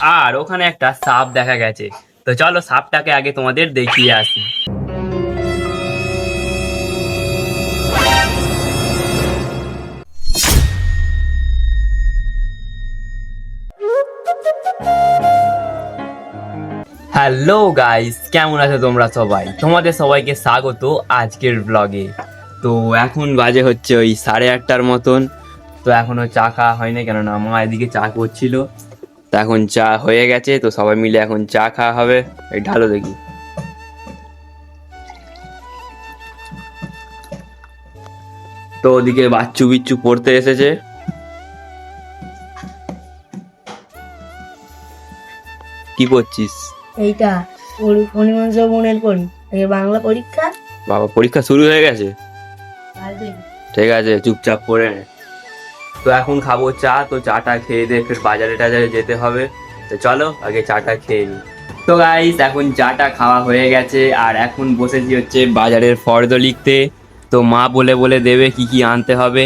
আর ওখানে একটা সাপ দেখা গেছে। তো চলো সাপটাকে আগে তোমাদের দেখিয়ে আসি। হ্যালো গাইস, কেমন আছো তোমরা সবাই? তোমাদের সবাইকে স্বাগত আজকের ব্লগে। তো এখন বাজে হচ্ছে ওই 8:30টার মতন। তো এখনো চা খাওয়া হয়নি, কেননা মা এদিকে চা করছিল। তো এখন চা হয়ে গেছে, তো সবাই মিলে এখন চা খাওয়া হবে। এই ঢালো দেখি। তো ওদিকে বাচ্চু বিচ্চু পড়তে এসেছে। কি করছিস? এইটা পরিমল মনের পড়ি বাংলা পরীক্ষা। বাবা, পরীক্ষা শুরু হয়ে গেছে? ঠিক আছে, চুপচাপ পড়ে নে। তো এখন খাবো চা, তো চাটা খেয়ে দিয়ে ফের বাজারে টাজারে যেতে হবে। তো চলো আগে চাটা খেয়ে নিই। তো গাইস, এখন চাটা খাওয়া হয়ে গেছে আর এখন বসেছি হচ্ছে বাজারের ফর্দ লিখতে। তো মা বলে বলে দেবে কি কি আনতে হবে,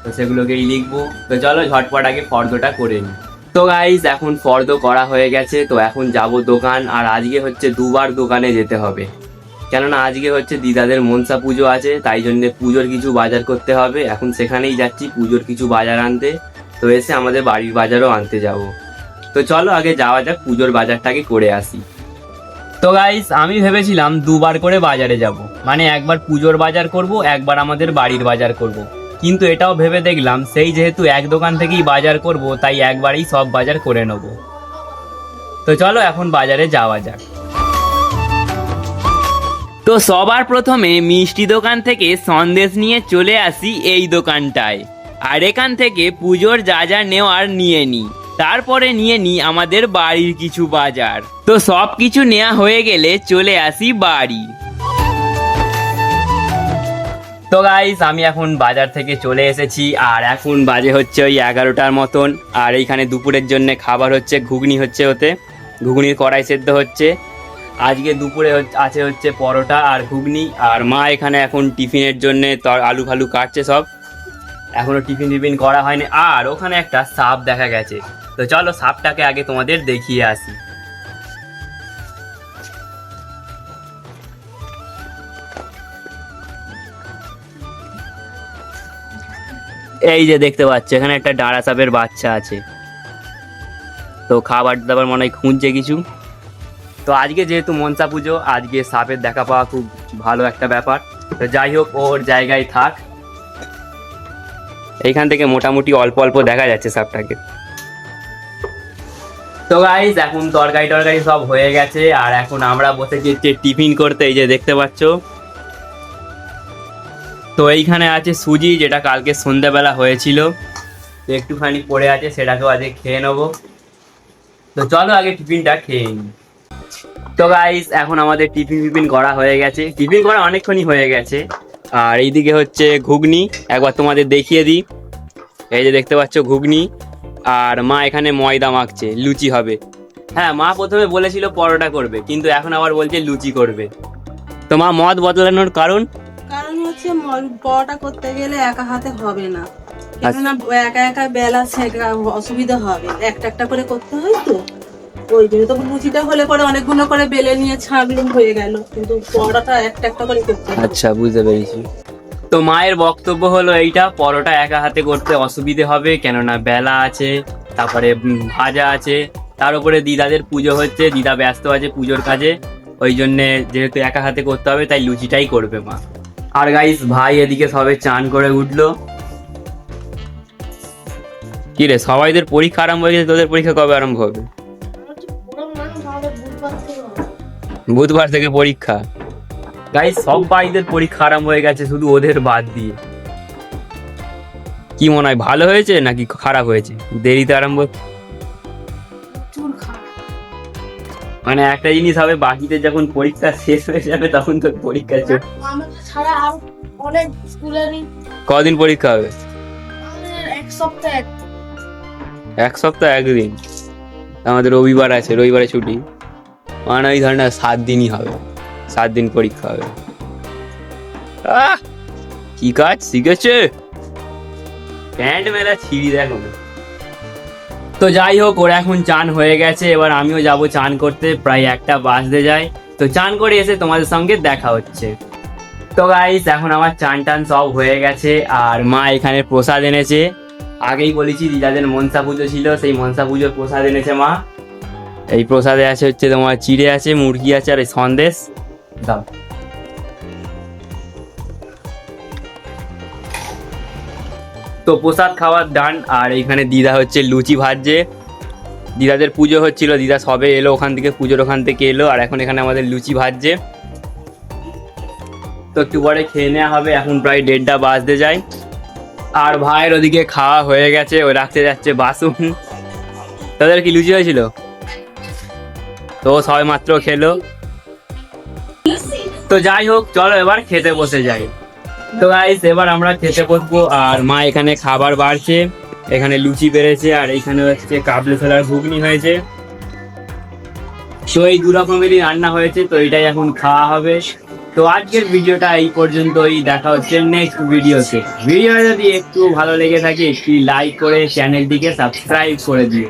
তো সেগুলোকেই লিখবো। তো চলো ঝটপট আগে ফর্দটা করে নিই। তো গাইস, এখন ফর্দ করা হয়ে গেছে, তো এখন যাব দোকান। আর আজকে হচ্ছে দুবার দোকানে যেতে হবে, কেননা আজকে হচ্ছে দিদাদের মনসা পুজো আছে, তাই জন্য পুজোর কিছু বাজার করতে হবে। এখন সেখানেই যাচ্ছি পুজোর কিছু বাজার আনতে। তো এসে আমাদের বাড়ির বাজারও আনতে যাব। তো চলো আগে যাওয়া যাক, পুজোর বাজারটাকে করে আসি। তো গাইস, আমি ভেবেছিলাম দুবার করে বাজারে যাব, মানে একবার পুজোর বাজার করব, একবার আমাদের বাড়ির বাজার করব। কিন্তু এটাও ভেবে দেখলাম সেই যেহেতু এক দোকান থেকেই বাজার করব, তাই একবারেই সব বাজার করে নেব। তো চলো এখন বাজারে যাওয়া যাক। তো সবার প্রথমে মিষ্টি দোকান থেকে সন্দেশ নিয়ে চলে আসি এই দোকানটায়। আর এখান থেকে পুজোর যা যা নেওয়ার নিয়ে নিই। তারপরে নিয়ে নিই আমাদের বাড়ির কিছু বাজার। তো সব কিছু নেওয়া হয়ে গেলে চলে আসি বাড়ি। তো গাইস, আমি এখন বাজার থেকে চলে এসেছি আর এখন বাজে হচ্ছে ওই 11টার মতন। আর এইখানে দুপুরের জন্য খাবার হচ্ছে ঘুগনি হচ্ছে, ওতে ঘুগনির কড়াই সেদ্ধ হচ্ছে। আজকে দুপুরে আছে হচ্ছে পরোটা আর ঘুগনি। আর মা এখানে এখন টিফিনের জন্য আলু ফালু কাটছে সব, এখনো টিফিন করা হয়নি। আর ওখানে একটা সাপ দেখা গেছে, তো চলো সাপটাকে আগে তোমাদের দেখিয়ে আসি। এই যে দেখতে পাচ্ছ, এখানে একটা ডাঁড়া সাপের বাচ্চা আছে। তো খাবার দাবার মনে হয় খুঁজছে কিছু। তো আজকে যেহেতু মনসা পুজো, আজকে সাপের দেখা পাওয়া খুব ভালো একটা ব্যাপার। তো যাই হোক, ওর জায়গায় থাক। এইখান থেকে মোটামুটি অল্প অল্প দেখা যাচ্ছে সাপটাকে। তো গাইস, এখন তরকারি সব হয়ে গেছে আর এখন আমরা বসেছি হচ্ছে টিফিন করতে। এই যে দেখতে পাচ্ছ, তো এইখানে আছে সুজি, যেটা কালকে সন্ধ্যাবেলা হয়েছিল, তো একটুখানি পড়ে আছে, সেটাকেও আজকে খেয়ে নেবো। তো চলো আগে টিফিনটা খেয়ে নিই। তো গাইস, এখন আমাদের টিফিন করা হয়ে গেছে, টিফিন করা অনেকক্ষণই হয়ে গেছে। আর এইদিকে হচ্ছে ঘুগনি, একবার তোমাদের দেখিয়ে দিই। এই যে দেখতে পাচ্ছ ঘুগনি। আর মা এখানে ময়দা মাখছে, লুচি হবে। হ্যাঁ, মা প্রথমে বলেছিল পরোটা করবে, কিন্তু এখন আবার বলছে লুচি করবে। তো মা মত বদলানোর কারণ হচ্ছে পরোটা করতে গেলে একা হাতে হবে না, কেননা একা একা বেলা ছেঁকা অসুবিধা হবে, একটা একটা করে করতে হয়। তো ওই জন্য তো লুচিটা হলে পরে অনেকগুলো করে বেলে নিয়ে ছাঁকলুম হয়ে গেল, কিন্তু পরোটা একটা একটা করে করতে হয়। আচ্ছা, বুঝতে পেরেছি। তো মায়ের বক্তব্য হলো এইটা, পরোটা একা হাতে করতে অসুবিধে হবে, কেননা বেলা আছে, তারপরে ভাজা আছে, তার উপরে দিদাদের পুজো হচ্ছে, দিদা ব্যস্ত আছে পুজোর কাজে, ওই জন্যে যেহেতু একা হাতে করতে হবে তাই লুচিটাই করবে মা। আর গাইস, ভাই এদিকে সবে চান করে উঠলো। কি রে, সবাইদের পরীক্ষা আরম্ভ হয়ে গেছে, তোদের পরীক্ষা কবে আরম্ভ হবে? বুধবার থেকে পরীক্ষা। গাইস, সব ভাইদের পরীক্ষা আরম্ভ হয়ে গেছে, শুধু ওদের বাদ দিয়ে। কি মনে হয়, ভালো হয়েছে নাকি খারাপ হয়েছে দেরিতে আরম্ভ? মানে একটা জিনিস হবে, বাকিদের যখন পরীক্ষা শেষ হয়ে যাবে তখন তো পরীক্ষা কদিন পরীক্ষা হবে? এক সপ্তাহ একদিন। আমাদের রবিবার আছে, রবিবারে ছুটি, মানে ওই ধরনের 7 দিনই হবে, 7 দিন পরীক্ষা হবে। কি কাজ শিখেছে? প্যান্ট মেলা ছিঁড়ি দেখো। তো যাই হোক, ওরা এখন চান হয়ে গেছে, এবার আমিও যাব চান করতে, প্রায় 1টা বাজতে যায়। তো চান করে এসে তোমাদের সঙ্গে দেখা হচ্ছে। তো গাইস, এখন আমার চান টান সব হয়ে গেছে, আর মা এখানে প্রসাদ এনেছে। আগেই বলেছি দিদাদের মনসা পুজো ছিল, সেই মনসা পুজোর প্রসাদ এনেছে মা। এই প্রসাদে আছে হচ্ছে তোমার চিড়ে আছে, মুরগি আছে, আর এই সন্দেশ দাও। তো প্রসাদ খাওয়ার ডান, আর এইখানে দিদা হচ্ছে লুচি ভাজছে। দিদাদের পুজো হচ্ছিল, দিদা সবে এলো ওখান থেকে, পুজোর ওখান থেকে এলো, আর এখন এখানে আমাদের লুচি ভাজছে। তো একটু পরে খেয়ে নেওয়া হবে, এখন প্রায় 1:30 বাজতে যায়। আর ভাইয়ের ওদিকে খাওয়া হয়ে গেছে, ও রাখতে যাচ্ছে বাসন। তাদের কি লুচি হয়েছিল? তো সবাই মাত্র খেলো। তো যাই হোক, চলো এবার খেতে বসে যাই। তো গাইস, এবার আমরা খেতে বসবো, আর মা এখানে খাবার বাড়ছে। এখানে লুচি বেড়েছে, আর এখানে হচ্ছে কাবলি ছোলার ঘুগনি হয়েছে। তো এই 2 রকমেরই রান্না হয়েছে, তো এটাই এখন খাওয়া হবে। তো আজকের ভিডিওটা এই পর্যন্তই, দেখা হচ্ছে নেক্সট ভিডিওতে। ভিডিও যদি একটু ভালো লেগে থাকে একটি লাইক করে চ্যানেলটিকে সাবস্ক্রাইব করে দিও।